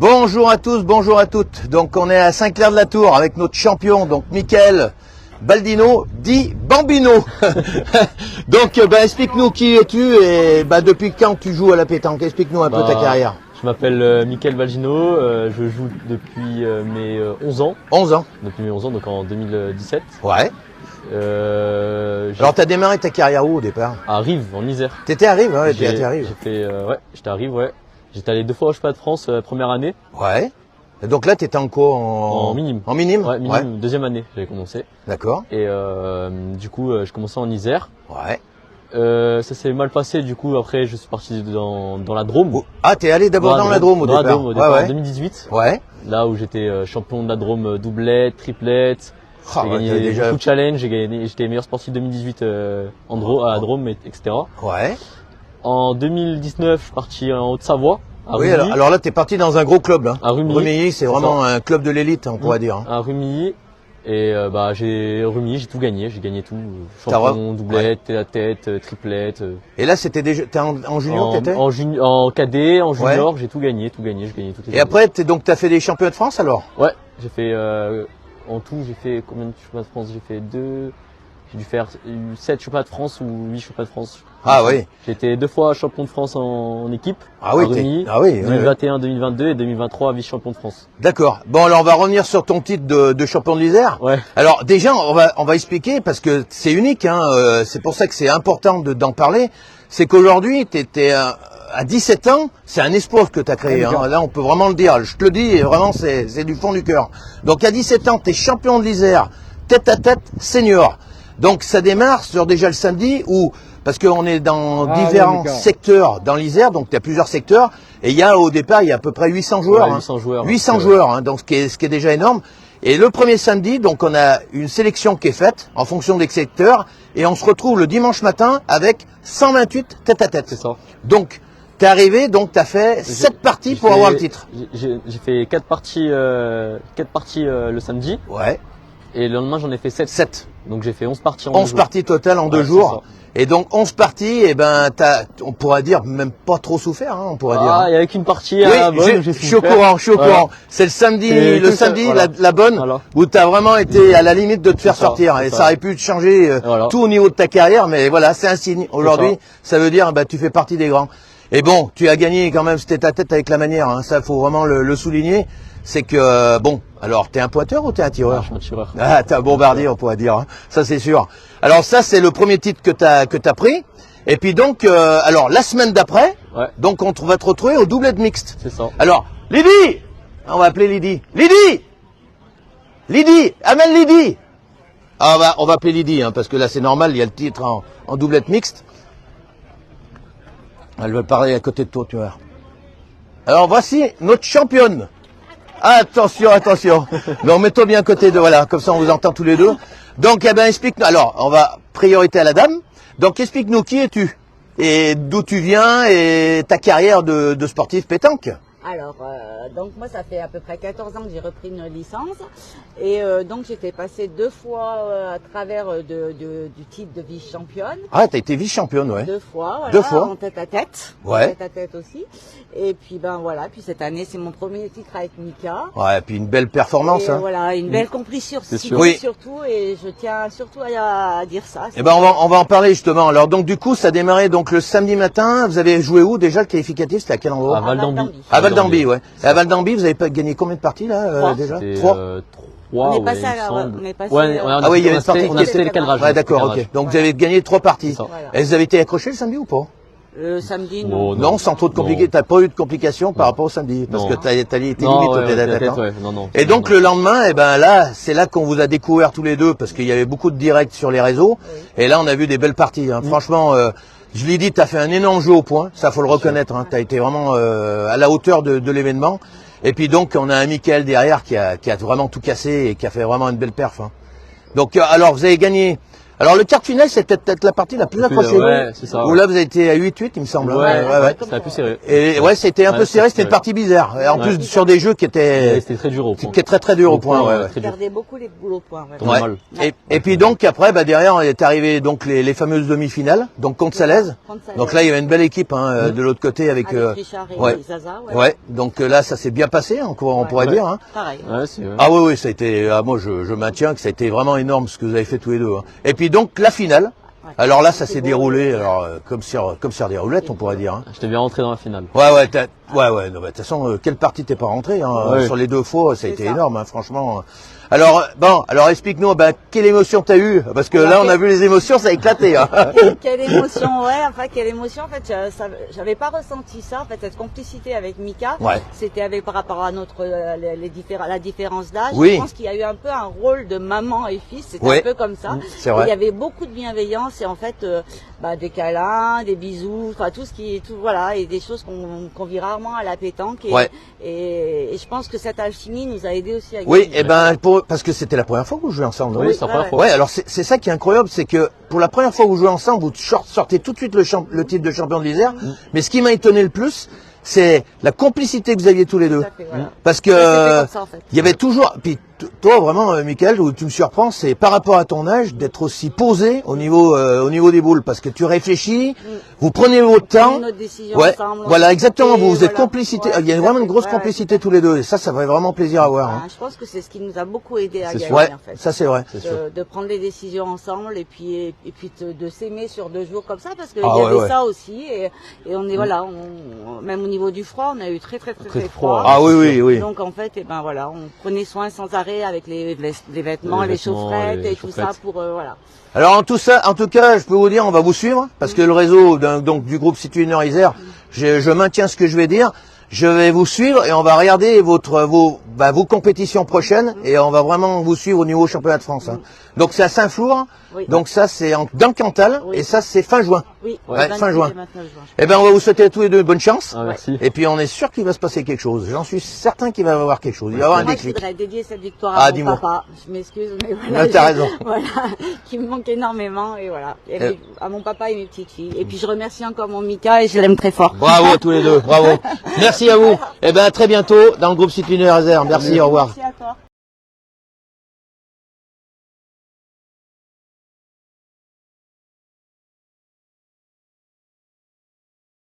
Bonjour à tous, bonjour à toutes. Donc on est à Saint-Clair-de-la-Tour avec notre champion, donc Michael Baldino, dit Bambino. Donc explique-nous qui es-tu et depuis quand tu joues à la pétanque. Explique-nous un peu ta carrière. Je m'appelle Michael Baldino, je joue depuis mes 11 ans. 11 ans. Depuis mes 11 ans, donc en 2017. Ouais. Alors tu as démarré ta carrière où au départ? À Rives, en Isère. T'étais à Rives, ouais, t'étais à Rives. J'étais à Rives, ouais. J'étais allé 2 fois au championnat de France première année. Ouais. Et donc là t'étais en quoi? En minime. En minime? Ouais, minime, deuxième année j'avais commencé. D'accord. Et du coup je commençais en Isère. Ouais. Ça s'est mal passé, du coup après je suis parti dans la Drôme. Oh. Ah, t'es allé d'abord dans la Drôme au départ? Dans la Drôme au départ, ouais. en 2018. Ouais. Là où j'étais champion de la Drôme doublette, triplette. Ah, j'ai gagné beaucoup de challenges, j'étais meilleur sportif 2018 à la Drôme, etc. Ouais. En 2019, je suis parti en Haute-Savoie. Oui, alors là, t'es parti dans un gros club. Hein. À Rumilly. Rumilly, c'est vraiment un club de l'élite, on pourrait dire. Hein. À Rumilly. Et j'ai tout gagné, j'ai gagné tout. Champion, doublette, tête à tête, triplette. Et là, c'était déjà, t'es en junior, t'étais? En cadet, en junior, j'ai tout gagné, j'ai gagné toutes les Et après, t'as fait des championnats de France alors? Ouais, j'ai fait, en tout, j'ai fait combien de championnats de France? J'ai dû faire 7 championnats de France ou 8 championnats de France. Ah oui. J'ai été 2 fois champion de France en équipe. Ah oui, 2021, 2022 et 2023 vice-champion de France. D'accord. Bon, alors on va revenir sur ton titre de champion de l'Isère. Ouais. Alors déjà, on va expliquer parce que c'est unique. Hein, c'est pour ça que c'est important d'en parler. C'est qu'aujourd'hui, t'étais à 17 ans, c'est un espoir que tu as créé. Hein. Là, on peut vraiment le dire. Je te le dis, et vraiment, c'est du fond du cœur. Donc à 17 ans, tu es champion de l'Isère, tête à tête, senior. Donc ça démarre sur déjà le samedi où, parce qu'on est dans différents secteurs dans l'Isère, donc il y a plusieurs secteurs, et au départ, il y a à peu près 800 joueurs. Ouais, 800 joueurs. 800 joueurs, hein, donc ce qui est déjà énorme. Et le premier samedi, donc on a une sélection qui est faite en fonction des secteurs, et on se retrouve le dimanche matin avec 128 tête à tête. C'est ça. Donc, t'es arrivé, donc t'as fait 7 parties pour avoir le titre. J'ai fait 4 parties, le samedi. Ouais. Et le lendemain, j'en ai fait 7. 7. Donc j'ai fait 11 parties en 11 parties totales en 2 jours. Et donc 11 parties, et on pourrait dire même pas trop souffert, hein, on pourrait dire. Ah, il y avait qu'une partie oui, à la bonne. je suis au courant, C'est le samedi, la bonne, où tu as vraiment été à la limite de te faire sortir. Et ça aurait pu te changer tout au niveau de ta carrière, mais voilà, c'est un signe. Aujourd'hui, ça veut dire, tu fais partie des grands. Et bon, tu as gagné quand même ce tête à tête avec la manière, hein. Ça, faut vraiment le souligner. C'est que, alors, t'es un pointeur ou t'es un tireur? Je suis un tireur. Ah, t'es un bombardier, on pourrait dire, hein. Ça, c'est sûr. Alors, ça, c'est le premier titre que t'as pris. Et puis donc, alors, la semaine d'après, donc, on va te retrouver au doublette mixte. C'est ça. Alors, Lydie! On va appeler Lydie. Lydie! Amène Lydie! Ah, on va appeler Lydie, hein, parce que là, c'est normal, il y a le titre en doublette mixte. Elle va parler à côté de toi, tu vois. Alors, voici notre championne. Attention. Donc, mets-toi bien à côté de, voilà, comme ça on vous entend tous les deux. Donc, explique-nous. Alors, on va priorité à la dame. Donc, explique-nous qui es-tu et d'où tu viens et ta carrière de sportif pétanque. Alors, donc moi, ça fait à peu près 14 ans que j'ai repris une licence. Et donc, j'étais passée 2 fois à travers du titre de vice-championne. Ah, t'as été vice-championne, ouais. 2 fois, voilà. 2 fois. En tête à tête. Ouais. En tête à tête aussi. Et puis, voilà. Puis cette année, c'est mon premier titre avec Mika. Ouais, et puis une belle performance, et hein. Voilà, une belle compétition surtout. Et je tiens surtout à dire ça. Eh ben, on va en parler justement. Alors, donc, du coup, ça a démarré donc le samedi matin. Vous avez joué où déjà le qualificatif? C'était à quel endroit? À Val-d'Amby. À Val-d'Amby, ouais. Et à Val-d'Amby, vous avez pas gagné combien de parties là déjà? 3. On est passé ah oui, il y avait une partie. On a fait le cadrage. Ouais, d'accord, ok. Donc vous avez gagné 3 parties. Et vous avez été accroché le samedi ou pas? Le samedi, non. Non, sans trop de complications. T'as pas eu de complications par rapport au samedi, parce que t'as été limite au tête. Et donc le lendemain, là, c'est là qu'on vous a découvert tous les deux, parce qu'il y avait beaucoup de directs sur les réseaux. Et là, on a vu des belles parties. Hein. Franchement, je l'ai dit, t'as fait un énorme jeu au point. Ça, faut le reconnaître. Hein. T'as été vraiment à la hauteur de l'événement. Et puis donc, on a un Michael derrière qui a vraiment tout cassé et qui a fait vraiment une belle perf. Hein. Donc, alors, vous avez gagné. Alors le quart de finale, c'était peut-être la partie la plus accrochée. Ouais, c'est ça. Où là, vous avez été à 8-8, il me semble. Ouais, c'était un peu serré. Et ouais, c'était un peu serré, c'était une partie bizarre. Et en plus, sur des jeux qui étaient C'était très dur au point. qui étaient très dur au point. Ouais. Je perdais beaucoup les boules au point. Tombé mal. Et puis donc après, derrière, est arrivé donc les fameuses demi-finales, donc contre Salaise. Donc là, il y avait une belle équipe de l'autre côté avec Richard et Zaza. Ouais. Donc là, ça s'est bien passé, on pourrait dire. Hein. Pareil. Ouais, c'est vrai. Ah oui, ça a été. Moi, je maintiens que ça a été vraiment énorme ce que vous avez fait tous les deux. Hein. Et puis donc la finale. Ouais. Alors là, ça s'est déroulé, comme sur des roulettes, on pourrait dire. Hein. J'étais bien rentré dans la finale. Ouais. De toute façon, quelle partie t'es pas rentré hein, Ouais. sur les 2 fois, ça a été ça. énorme, hein, franchement. Alors explique-nous, quelle émotion t'as eu, parce que là, on a vu les émotions, ça a éclaté. Hein. Quelle émotion, ouais. Enfin, quelle émotion. En fait, j'avais pas ressenti ça. En fait, cette complicité avec Mika, Ouais. c'était avec par rapport à notre la différence d'âge. Oui. Je pense qu'il y a eu un peu un rôle de maman et fils. C'était Oui. un peu comme ça. C'est vrai. Et il y avait beaucoup de bienveillance et en fait, des câlins, des bisous, enfin tout voilà, et des choses qu'on vit rarement à la pétanque. Et, Ouais. et je pense que cette alchimie nous a aidé aussi à Oui, gagner. parce que c'était la première fois que vous jouez ensemble. non Oui, c'est la première fois. Ouais, alors c'est ça qui est incroyable, c'est que pour la première fois que vous jouez ensemble, vous sortez tout de suite le titre de champion de l'Isère. Mais ce qui m'a étonné le plus, c'est la complicité que vous aviez tous les deux. Tout à fait, voilà. Parce que C'était comme ça, en fait. il y avait toujours. Puis toi vraiment, Michael, où tu me surprends, c'est par rapport à ton âge d'être aussi posé au niveau des boules, parce que tu réfléchis, vous prenez votre temps. Notre décision Ouais, ensemble, voilà, exactement. Vous êtes voilà. complicité. Ouais, il y a tout à vraiment fait. une grosse Ouais, complicité tout à tous les deux. Et ça fait vraiment plaisir à voir. fait. Hein. Je pense que c'est ce qui nous a beaucoup aidé à C'est gagner, sûr. Ouais, en fait. ça c'est vrai. De prendre des décisions ensemble et puis de s'aimer sur 2 jours comme ça, parce qu'il Ah, y avait ouais. ça aussi et on est voilà, même au niveau du froid, on a eu très Très froid. froid. Ah oui. Donc en fait, voilà, on prenait soin sans arrêt avec les vêtements, les chaufferettes les et tout ça chaufferettes. pour voilà. Alors en tout cas, je peux vous dire, on va vous suivre parce que le réseau donc du groupe Citoyen Isère, je maintiens ce que je vais dire. Je vais vous suivre et on va regarder vos compétitions prochaines et on va vraiment vous suivre au niveau championnat de France. Hein. Donc c'est à Saint-Flour, Oui. donc ça c'est dans le Cantal Oui. et ça c'est fin juin. Oui, Ouais, le fin 28 juin. et 29 juin. Eh ben on va vous souhaiter à tous les deux bonne chance. Ah, merci. Et puis on est sûr qu'il va se passer quelque chose. J'en suis certain qu'il va y avoir quelque chose. Il va y avoir un Moi, je déclic. voudrais dédier cette victoire Ah, à mon dis-moi. papa. Je m'excuse, mais Ah, voilà. t'as raison. Voilà, qui me manque énormément et voilà. Et à mon papa et mes petites filles. Et puis je remercie encore mon Mika et je l'aime très fort. Bravo à tous les deux, bravo. Merci à vous. Eh ben à très bientôt dans le groupe Citoyen Isère. Merci, au revoir. Merci à